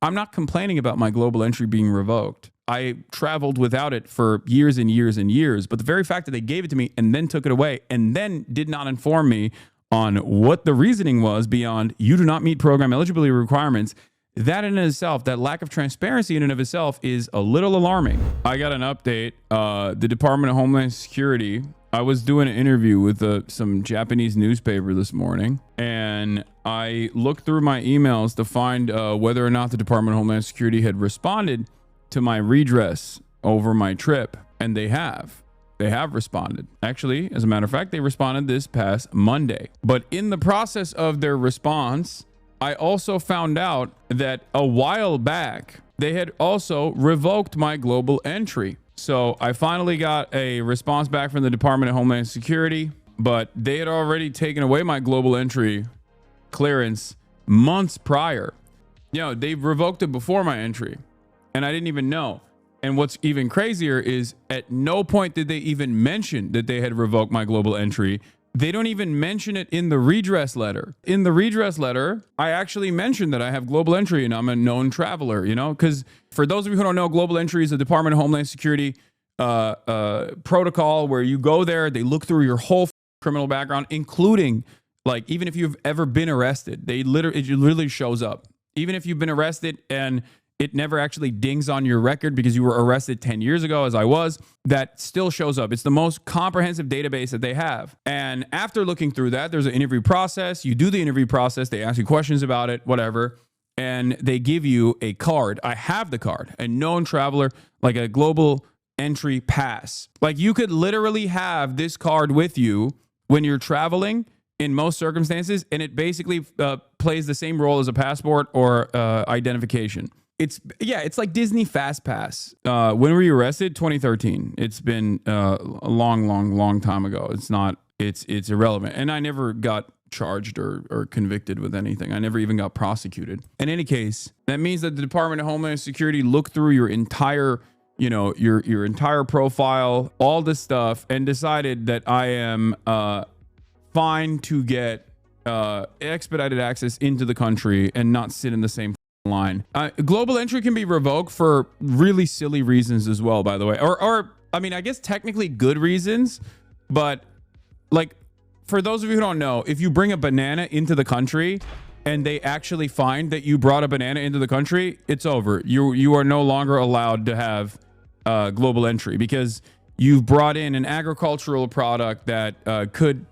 I'm not complaining about my global entry being revoked. I traveled without it for years and years and years. But the very fact that they gave it to me and then took it away and then did not inform me on what the reasoning was beyond you do not meet program eligibility requirements, that in itself, that lack of transparency in and of itself is a little alarming. I got an update. The Department of Homeland Security, I was doing an interview with some Japanese newspaper this morning, and I looked through my emails to find whether or not the Department of Homeland Security had responded to my redress over my trip, and they have. They have responded. Actually, as a matter of fact, they responded this past Monday. But in the process of their response, I also found out that a while back, they had also revoked my global entry. So I finally got a response back from the Department of Homeland Security, but they had already taken away my global entry clearance months prior. You know, they revoked it before my entry, and I didn't even know. And what's even crazier is at no point did they even mention that they had revoked my global entry. They don't even mention it in the redress letter. In the redress letter, I actually mentioned that I have global entry and I'm a known traveler, you know, because for those of you who don't know, global entry is a Department of Homeland Security protocol where you go there, they look through your whole criminal background, including like even if you've ever been arrested, it literally shows up. Even if you've been arrested and it never actually dings on your record because you were arrested 10 years ago, as I was, that still shows up. It's the most comprehensive database that they have. And after looking through that, there's an interview process. You do the interview process. They ask you questions about it, whatever. And they give you a card. I have the card, a known traveler, like a global entry pass. Like you could literally have this card with you when you're traveling in most circumstances. And it basically plays the same role as a passport or identification. It's like Disney Fast Pass. When were you arrested? 2013. It's been a long time ago. It's irrelevant. And I never got charged or convicted with anything. I never even got prosecuted. In any case, that means that the Department of Homeland Security looked through your entire, your entire profile, all this stuff, and decided that I am fine to get expedited access into the country and not sit in the same line. Global entry can be revoked for really silly reasons as well, by the way, or I mean, I guess technically good reasons, but like for those of you who don't know, if you bring a banana into the country and they actually find that you brought a banana into the country, it's over. You are no longer allowed to have global entry because you've brought in an agricultural product that could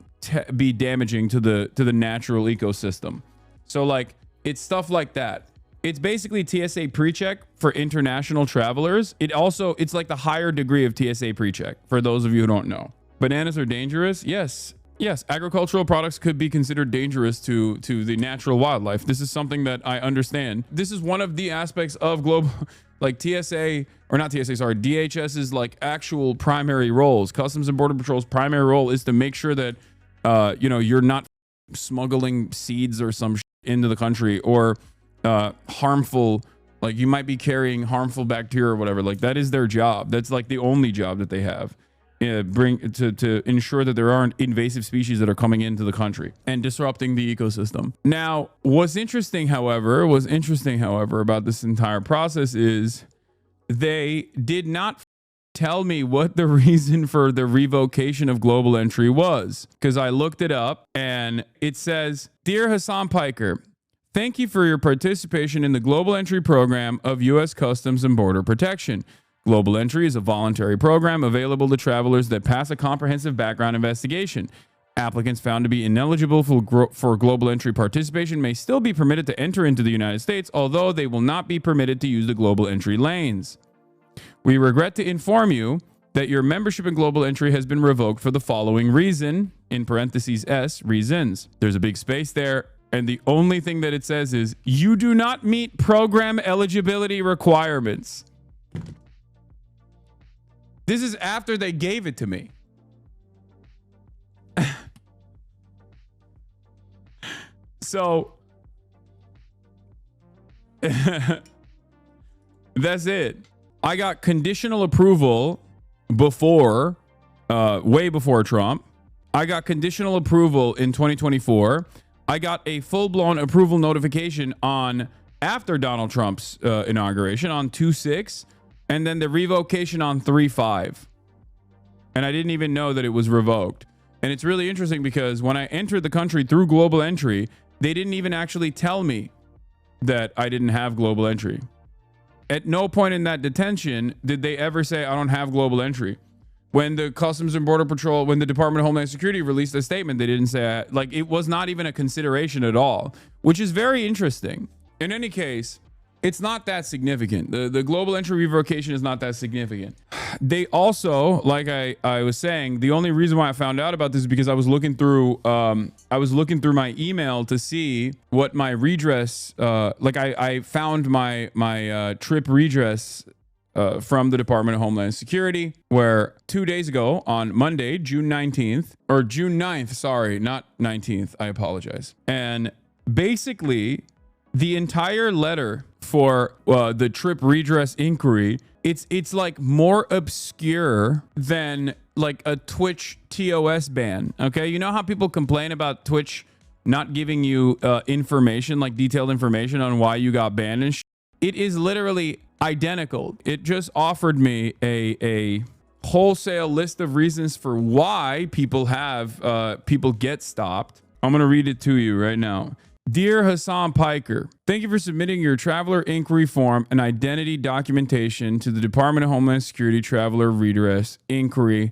be damaging to the natural ecosystem. So like it's stuff like that. It's basically TSA pre-check for international travelers. It's like the higher degree of TSA pre-check for those of you who don't know. Bananas are dangerous. Yes. Agricultural products could be considered dangerous to the natural wildlife. This is something that I understand. This is one of the aspects of global, like TSA, or not TSA, sorry, DHS's like actual primary roles. Customs and Border Patrol's primary role is to make sure that, you're not smuggling seeds or some into the country or harmful, like you might be carrying harmful bacteria or whatever. Like that is their job. That's like the only job that they have. To ensure that there aren't invasive species that are coming into the country and disrupting the ecosystem. Now, what's interesting, however, about this entire process is they did not tell me what the reason for the revocation of global entry was, because I looked it up and it says, "Dear Hassan Piker, thank you for your participation in the global entry program of U.S. Customs and Border Protection. Global entry is a voluntary program available to travelers that pass a comprehensive background investigation. Applicants found to be ineligible for global entry participation may still be permitted to enter into the United States, although they will not be permitted to use the global entry lanes. We regret to inform you that your membership in global entry has been revoked for the following reason," in parentheses S, reasons. There's a big space there. And the only thing that it says is, "You do not meet program eligibility requirements." This is after they gave it to me. So that's it. I got conditional approval before, way before Trump. I got conditional approval in 2024. I got a full-blown approval notification on after Donald Trump's inauguration on 2/6, and then the revocation on 3/5. And I didn't even know that it was revoked. And it's really interesting because when I entered the country through global entry, they didn't even actually tell me that I didn't have global entry. At no point in that detention did they ever say, I don't have global entry. When the Customs and Border Patrol, when the Department of Homeland Security released a statement, they didn't say, like, it was not even a consideration at all, which is very interesting. In any case, it's not that significant. The global entry revocation is not that significant. They also, like I was saying, the only reason why I found out about this is because I was looking through my email to see what my redress, I found my trip redress from the Department of Homeland Security, where 2 days ago on Monday, June 9th, sorry, not 19th, I apologize. And basically, the entire letter for the trip redress inquiry, it's like more obscure than like a Twitch TOS ban. Okay, you know how people complain about Twitch not giving you information, like detailed information on why you got banned and it is literally identical. It just offered me a wholesale list of reasons for why people get stopped. I'm gonna read it to you right now. Dear Hasan Piker, thank you for submitting your traveler inquiry form and identity documentation to the Department of Homeland Security Traveler Redress Inquiry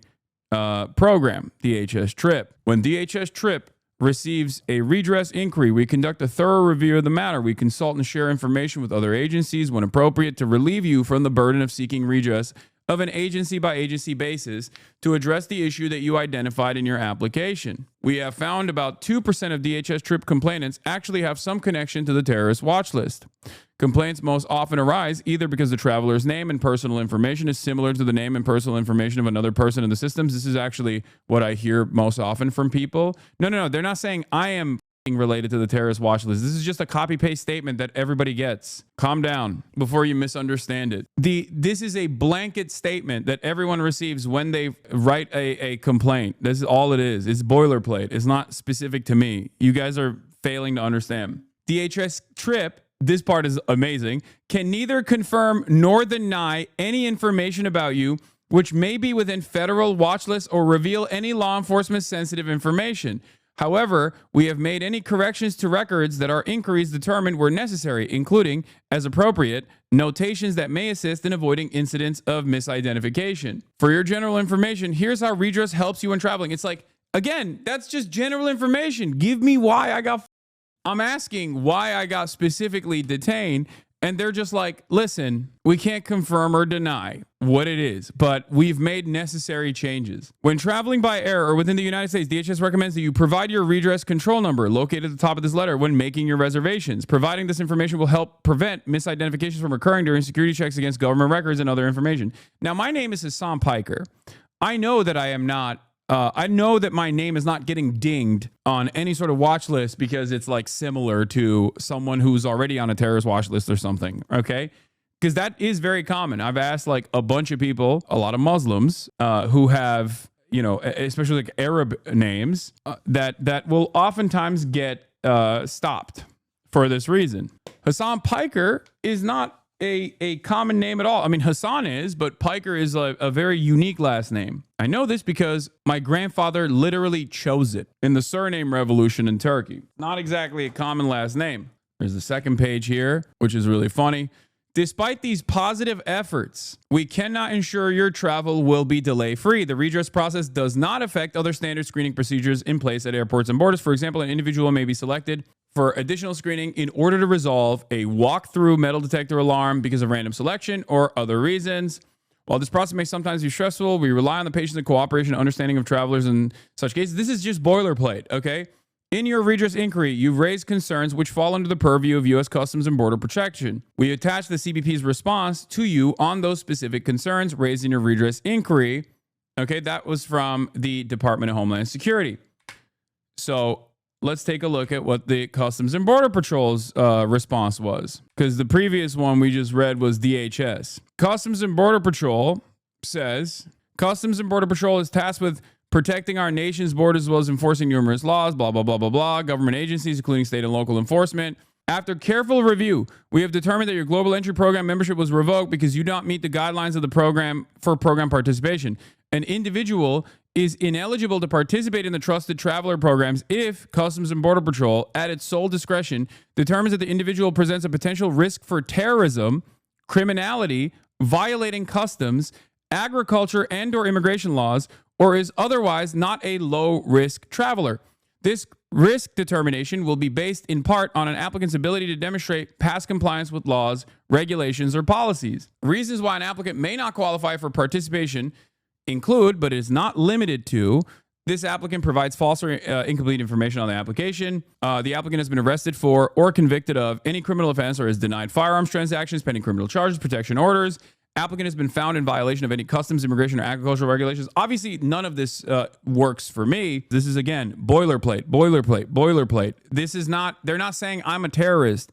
Program, DHS TRIP. When DHS TRIP receives a redress inquiry, we conduct a thorough review of the matter. We consult and share information with other agencies when appropriate to relieve you from the burden of seeking redress of an agency by agency basis to address the issue that you identified in your application. We have found about 2% of DHS TRIP complainants actually have some connection to the terrorist watch list. Complaints most often arise either because the traveler's name and personal information is similar to the name and personal information of another person in the systems. This is actually what I hear most often from people. No. They're not saying I am related to the terrorist watch list. This is just a copy-paste statement that everybody gets. Calm down before you misunderstand it. This is a blanket statement that everyone receives when they write a complaint. This is all it is. It's boilerplate. It's not specific to me. You guys are failing to understand. DHS TRIP, this part is amazing, can neither confirm nor deny any information about you which may be within federal watch lists or reveal any law enforcement sensitive information. However, we have made any corrections to records that our inquiries determined were necessary, including, as appropriate, notations that may assist in avoiding incidents of misidentification. For your general information, here's how redress helps you when traveling. It's like, again, that's just general information. Give me why I got... I'm asking why I got specifically detained, and they're just like, listen, we can't confirm or deny what it is, but we've made necessary changes. When traveling by air or within the United States, DHS recommends that you provide your redress control number located at the top of this letter when making your reservations. Providing this information will help prevent misidentifications from occurring during security checks against government records and other information. Now, my name is Hasan Piker. I know that I am not I know that my name is not getting dinged on any sort of watch list because it's like similar to someone who's already on a terrorist watch list or something. Okay. Because that is very common. I've asked like a bunch of people, a lot of Muslims who have, you know, especially like Arab names that will oftentimes get stopped for this reason. Hasan Piker is not a common name at all. I mean, Hasan is, but Piker is a very unique last name. I know this because my grandfather literally chose it in the surname revolution in Turkey. Not exactly a common last name. There's the second page here, which is really funny. Despite these positive efforts, we cannot ensure your travel will be delay-free. The redress process does not affect other standard screening procedures in place at airports and borders. For example, an individual may be selected for additional screening in order to resolve a walk-through metal detector alarm because of random selection or other reasons. While this process may sometimes be stressful, we rely on the patience and cooperation and understanding of travelers in such cases. This is just boilerplate, okay? In your redress inquiry, you've raised concerns which fall under the purview of U.S. Customs and Border Protection. We attach the CBP's response to you on those specific concerns raised in your redress inquiry. Okay, that was from the Department of Homeland Security. So let's take a look at what the Customs and Border Patrol's response was, because the previous one we just read was DHS. Customs and Border Patrol says, Customs and Border Patrol is tasked with protecting our nation's borders as well as enforcing numerous laws, blah, blah, blah, blah, blah. Government agencies, including state and local enforcement, After careful review, we have determined that your global entry program membership was revoked because you do not meet the guidelines of the program for program participation. An individual is ineligible to participate in the trusted traveler programs if Customs and Border Patrol, at its sole discretion, determines that the individual presents a potential risk for terrorism, criminality, violating customs, agriculture, and/or immigration laws, or is otherwise not a low-risk traveler. This risk determination will be based in part on an applicant's ability to demonstrate past compliance with laws, regulations, or policies. Reasons why an applicant may not qualify for participation include, but is not limited to, this applicant provides false or incomplete information on the application. The applicant has been arrested for or convicted of any criminal offense or has denied firearms transactions, pending criminal charges, protection orders. Applicant has been found in violation of any customs, immigration, or agricultural regulations. Obviously, none of this works for me. This is, again, boilerplate, boilerplate, boilerplate. This is not, they're not saying I'm a terrorist.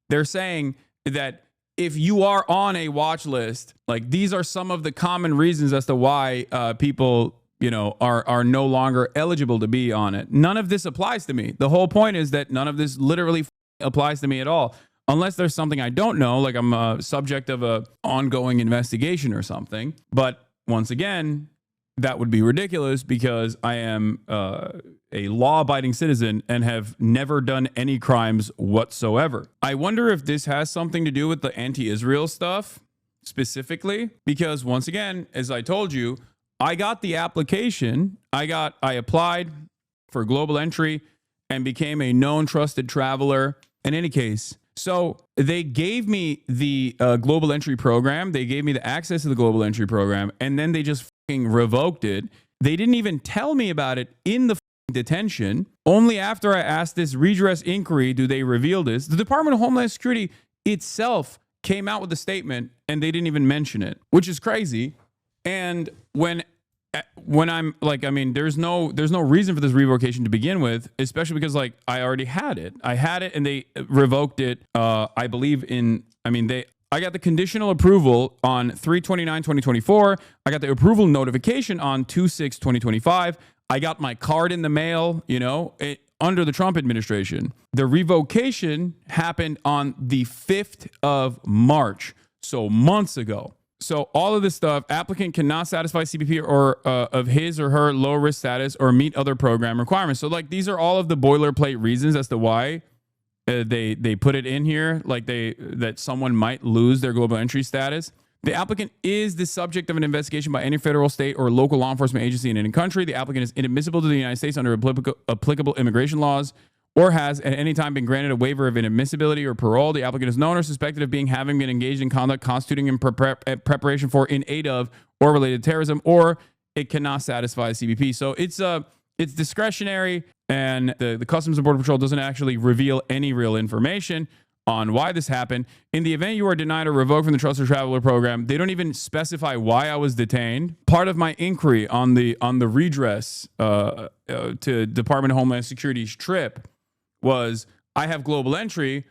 They're saying that if you are on a watch list, like these are some of the common reasons as to why people, you know, are no longer eligible to be on it. None of this applies to me. The whole point is that none of this literally applies to me at all. Unless there's something I don't know, like I'm a subject of an ongoing investigation or something. But once again, that would be ridiculous because I am a law-abiding citizen and have never done any crimes whatsoever. I wonder if this has something to do with the anti-Israel stuff specifically, because once again, as I told you, I got the application. I applied for global entry and became a known trusted traveler. In any case, so they gave me the global entry program. They gave me the access to the global entry program, and then they just fucking revoked it. They didn't even tell me about it in the detention. Only after I asked this redress inquiry do they reveal this. The Department of Homeland Security itself came out with a statement, and they didn't even mention it, which is crazy. And when I'm like, I mean, there's no reason for this revocation to begin with, especially because like I already had it. I had it and they revoked it. I believe I got the conditional approval on 3/29/2024. I got the approval notification on 2/6/2025. I got my card in the mail, you know, under the Trump administration. The revocation happened on the 5th of March. So months ago. So all of this stuff, applicant cannot satisfy CBP or of his or her low risk status or meet other program requirements. So like these are all of the boilerplate reasons as to why they put it in here, like that someone might lose their global entry status. The applicant is the subject of an investigation by any federal, state, or local law enforcement agency in any country. The applicant is inadmissible to the United States under applicable immigration laws, or has at any time been granted a waiver of inadmissibility or parole. The applicant is known or suspected of having been engaged in conduct constituting in preparation for, in aid of, or related to terrorism, or it cannot satisfy CBP. So it's discretionary, and the Customs and Border Patrol doesn't actually reveal any real information on why this happened. In the event you are denied or revoked from the Trusted Traveler Program, they don't even specify why I was detained. Part of my inquiry on the redress to Department of Homeland Security's trip was I have global entry,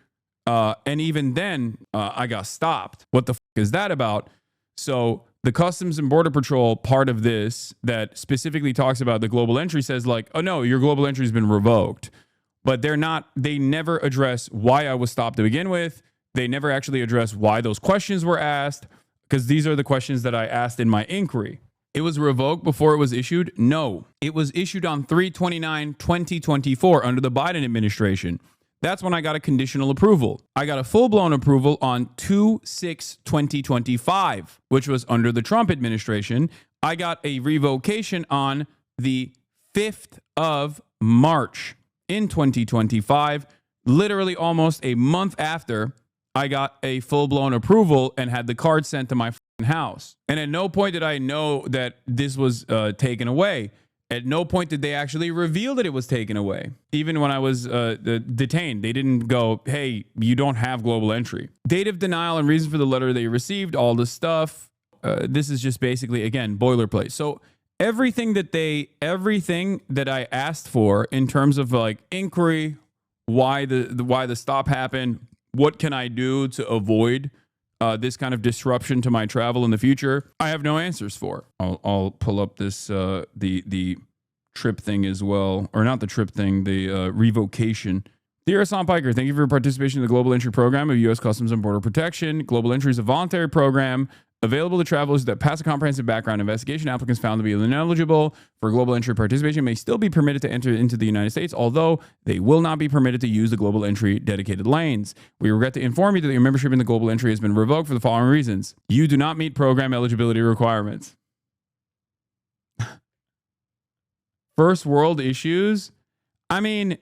and even then I got stopped. What the is that about? So the Customs and Border Patrol part of this that specifically talks about the global entry says like, oh no, your global entry has been revoked. But they never address why I was stopped to begin with. They never actually address why those questions were asked, because these are the questions that I asked in my inquiry. It was revoked before it was issued? No. It was issued on 3/29/2024 under the Biden administration. That's when I got a conditional approval. I got a full-blown approval on 2/6/2025, which was under the Trump administration. I got a revocation on the 5th of March in 2025, literally almost a month after I got a full-blown approval and had the card sent to my house. And at no point did I know that this was taken away. At no point did they actually reveal that it was taken away. Even when I was detained, they didn't go, hey, you don't have global entry. Date of denial and reason for the letter they received, all this stuff. This is just basically, again, boilerplate. So everything that I asked for in terms of like inquiry, why the stop happened, what can I do to avoid this kind of disruption to my travel in the future, I have no answers for. I'll pull up this the trip thing as well, or not the trip thing, the revocation Dear Hassan Piker, thank you for your participation in the Global Entry Program of U.S. Customs and Border Protection. Global Entry is a voluntary program available to travelers that pass a comprehensive background investigation. Applicants found to be ineligible for Global Entry participation may still be permitted to enter into the United States, although they will not be permitted to use the Global Entry dedicated lanes. We regret to inform you that your membership in the Global Entry has been revoked for the following reasons. You do not meet program eligibility requirements. First world issues? I mean,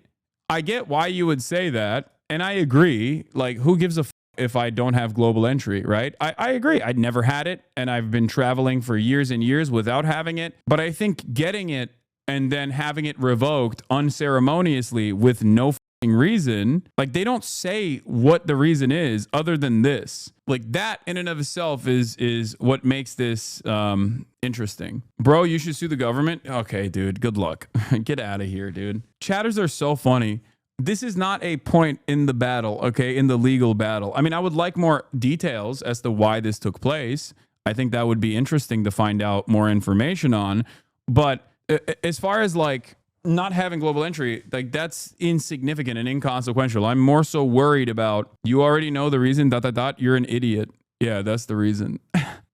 I get why you would say that, and I agree. Like, who gives a if I don't have global entry, right? I agree. I'd never had it, and I've been traveling for years and years without having it. But I think getting it and then having it revoked unceremoniously with no reason, like they don't say what the reason is other than this. Like that in and of itself is what makes this interesting. Bro, you should sue the government. Okay, dude, good luck. Get out of here, dude. Chatters are so funny. This is not a point in the battle, okay, in the legal battle. I mean, I would like more details as to why this took place. I think that would be interesting to find out more information on. But as far as like not having global entry, like that's insignificant and inconsequential. I'm more so worried about, you already know the reason, ... You're an idiot. Yeah, that's the reason.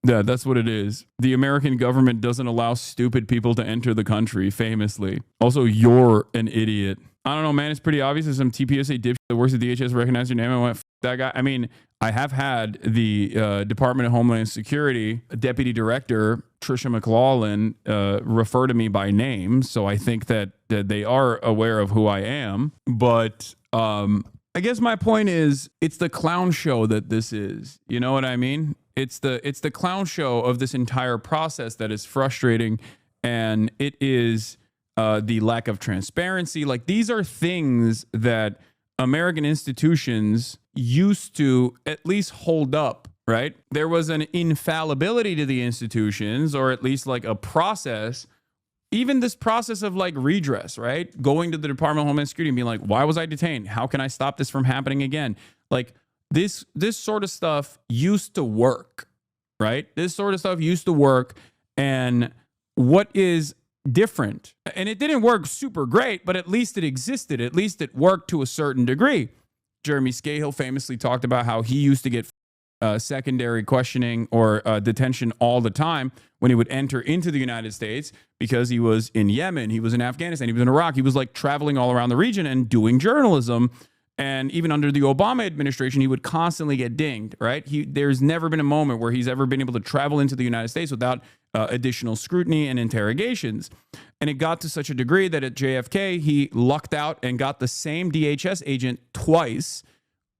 Yeah, that's what it is. The American government doesn't allow stupid people to enter the country, famously. Also, you're an idiot. I don't know, man. It's pretty obvious. There's some TPSA dipshit that works at DHS recognized your name and went, that guy. I mean, I have had the Department of Homeland Security Deputy Director, Tricia McLaughlin, refer to me by name. So I think that they are aware of who I am. But I guess my point is, it's the clown show that this is. You know what I mean? It's the clown show of this entire process that is frustrating. And it is the lack of transparency. Like, these are things that American institutions used to at least hold up, right? There was an infallibility to the institutions, or at least like a process, even this process of like redress, right? Going to the Department of Homeland Security and being like, why was I detained? How can I stop this from happening again? Like this sort of stuff used to work, right? This sort of stuff used to work. And what is different, and it didn't work super great, but at least it existed. At least it worked to a certain degree. Jeremy Scahill famously talked about how he used to get secondary questioning or detention all the time when he would enter into the United States, because he was in Yemen, he was in Afghanistan, he was in Iraq. He was like traveling all around the region and doing journalism. And even under the Obama administration, he would constantly get dinged, right? There's never been a moment where he's ever been able to travel into the United States without additional scrutiny and interrogations. And it got to such a degree that at JFK, he lucked out and got the same DHS agent twice,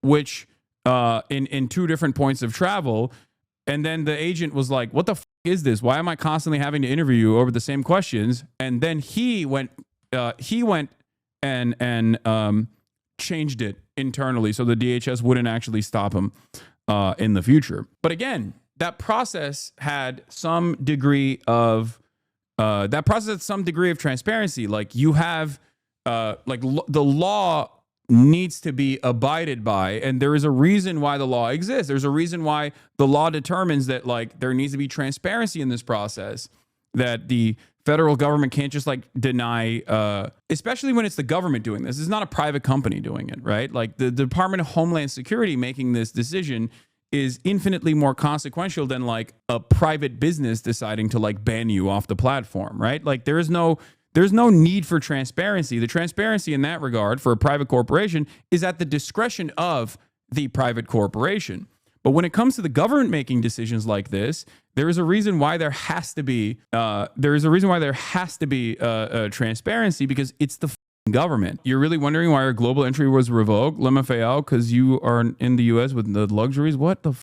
which in two different points of travel. And then the agent was like, what the f is this? Why am I constantly having to interview you over the same questions? And then he went and changed it internally so the DHS wouldn't actually stop him in the future. But again, that process had some degree of transparency. Like you have the law needs to be abided by, and there is a reason why the law exists. There's a reason why the law determines that like there needs to be transparency in this process, that the federal government can't just like deny, especially when it's the government doing this. It's not a private company doing it, right? Like the Department of Homeland Security making this decision is infinitely more consequential than like a private business deciding to like ban you off the platform, right? Like there's no need for transparency. The transparency in that regard for a private corporation is at the discretion of the private corporation. But when it comes to the government making decisions like this, there is a reason why there has to be transparency, because it's the government. You're really wondering why our global entry was revoked, LMFAO, because you are in the U.S. with the luxuries? What the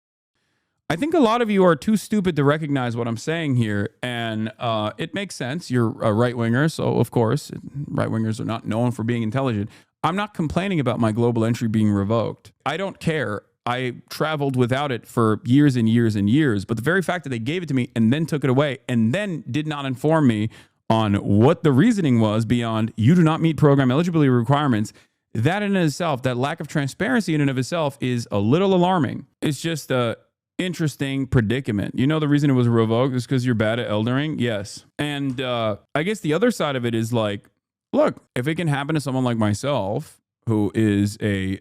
I think a lot of you are too stupid to recognize what I'm saying here, and it makes sense. You're a right-winger, so of course, right-wingers are not known for being intelligent. I'm not complaining about my global entry being revoked. I don't care. I traveled without it for years and years and years, but the very fact that they gave it to me and then took it away and then did not inform me on what the reasoning was beyond you do not meet program eligibility requirements, that in itself, that lack of transparency in and of itself is a little alarming. It's just a interesting predicament. You know, the reason it was revoked is because you're bad at eldering? Yes. And I guess the other side of it is like, look, if it can happen to someone like myself, who is a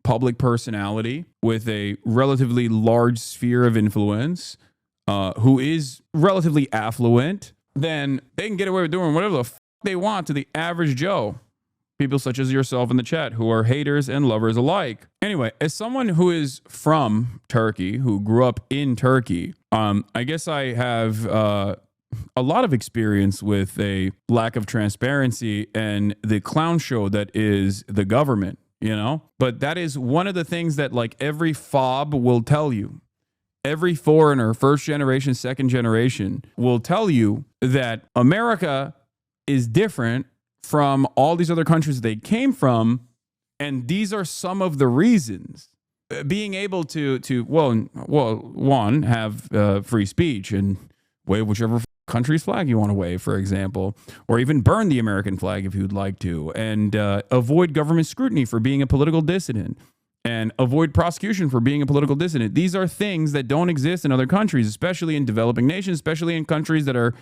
public personality with a relatively large sphere of influence, who is relatively affluent, then they can get away with doing whatever the they want to the average Joe. People such as yourself in the chat who are haters and lovers alike. Anyway, as someone who is from Turkey, who grew up in Turkey, I guess I have a lot of experience with a lack of transparency and the clown show that is the government, you know? But that is one of the things that like every fob will tell you. Every foreigner, first generation, second generation, will tell you that America is different from all these other countries they came from, and these are some of the reasons. Being able to one, have free speech and wave whichever country's flag you want to wave, for example, or even burn the American flag if you'd like to, and avoid government scrutiny for being a political dissident, and avoid prosecution for being a political dissident. These are things that don't exist in other countries, especially in developing nations, especially in countries that are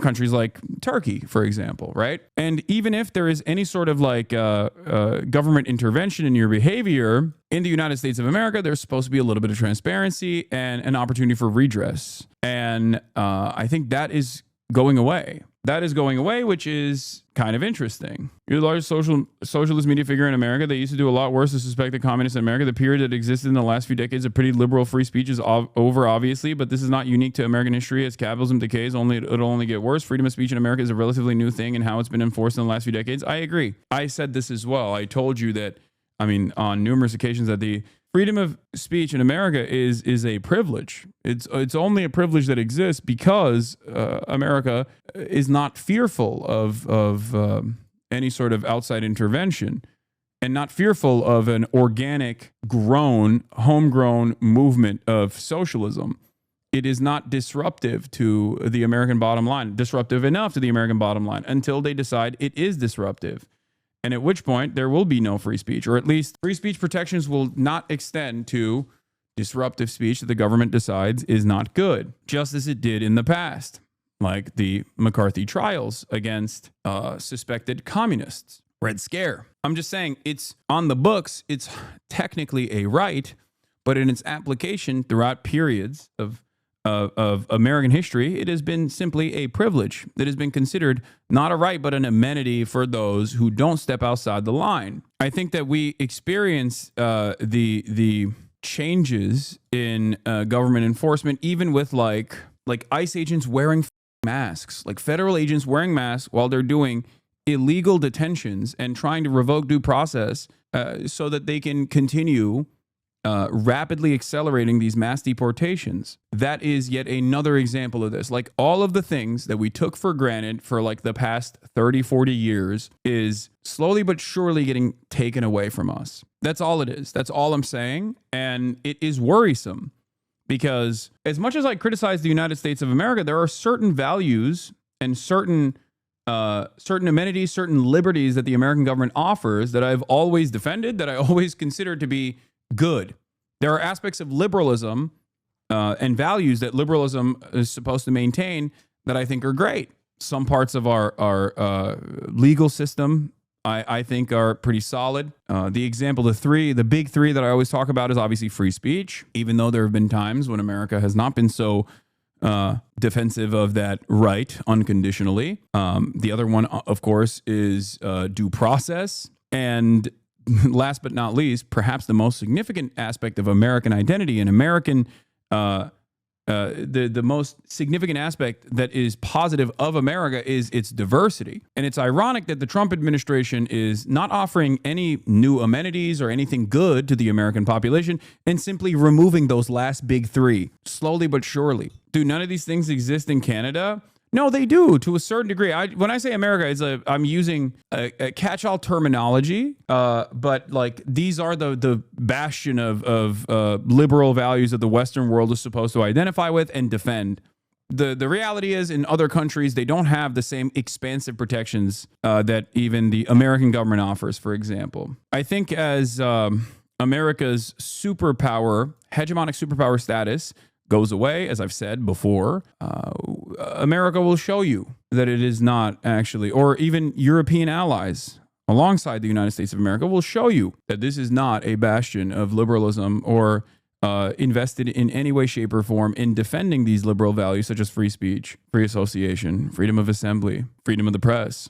countries like Turkey, for example, right? And even if there is any sort of like government intervention in your behavior in the United States of America, there's supposed to be a little bit of transparency and an opportunity for redress. And I think that is going away. That is going away, which is kind of interesting. You're the largest socialist media figure in America. They used to do a lot worse to suspect the communists in America. The period that existed in the last few decades of pretty liberal free speech is over, obviously, but this is not unique to American history. As capitalism decays, it'll only get worse. Freedom of speech in America is a relatively new thing, and how it's been enforced in the last few decades, I agree. I said this as well. I told you that, on numerous occasions, that the freedom of speech in America is a privilege. It's only a privilege that exists because America is not fearful of any sort of outside intervention, and not fearful of an organic, homegrown movement of socialism. It is not disruptive to the American bottom line, disruptive enough to the American bottom line until they decide it is disruptive. And at which point there will be no free speech, or at least free speech protections will not extend to disruptive speech that the government decides is not good, just as it did in the past, like the McCarthy trials against suspected communists. Red Scare. I'm just saying, it's on the books, it's technically a right, but in its application throughout periods of American history, it has been simply a privilege that has been considered not a right, but an amenity for those who don't step outside the line. I think that we experience the changes in government enforcement, even with like ICE agents wearing masks, like federal agents wearing masks while they're doing illegal detentions and trying to revoke due process so that they can continue rapidly accelerating these mass deportations. That is yet another example of this. Like, all of the things that we took for granted for like the past 30, 40 years is slowly but surely getting taken away from us. That's all it is. That's all I'm saying. And it is worrisome because as much as I criticize the United States of America, there are certain values and certain amenities, certain liberties that the American government offers that I've always defended, that I always consider to be good. There are aspects of liberalism and values that liberalism is supposed to maintain that I think are great. Some parts of our legal system I think are pretty solid. The big three that I always talk about is obviously free speech, even though there have been times when America has not been so defensive of that right unconditionally. The other one, of course, is due process. And last but not least, perhaps the most significant aspect of American identity and American, the most significant aspect that is positive of America is its diversity. And it's ironic that the Trump administration is not offering any new amenities or anything good to the American population and simply removing those last big three, slowly but surely. Do none of these things exist in Canada? No, they do to a certain degree. When I say America, I'm using a catch-all terminology, but like these are the bastion of liberal values that the Western world is supposed to identify with and defend. The reality is, in other countries, they don't have the same expansive protections that even the American government offers, for example. I think as America's hegemonic superpower status goes away, as I've said before, America will show you that it is not actually, or even European allies, alongside the United States of America will show you that this is not a bastion of liberalism or invested in any way, shape, or form in defending these liberal values such as free speech, free association, freedom of assembly, freedom of the press,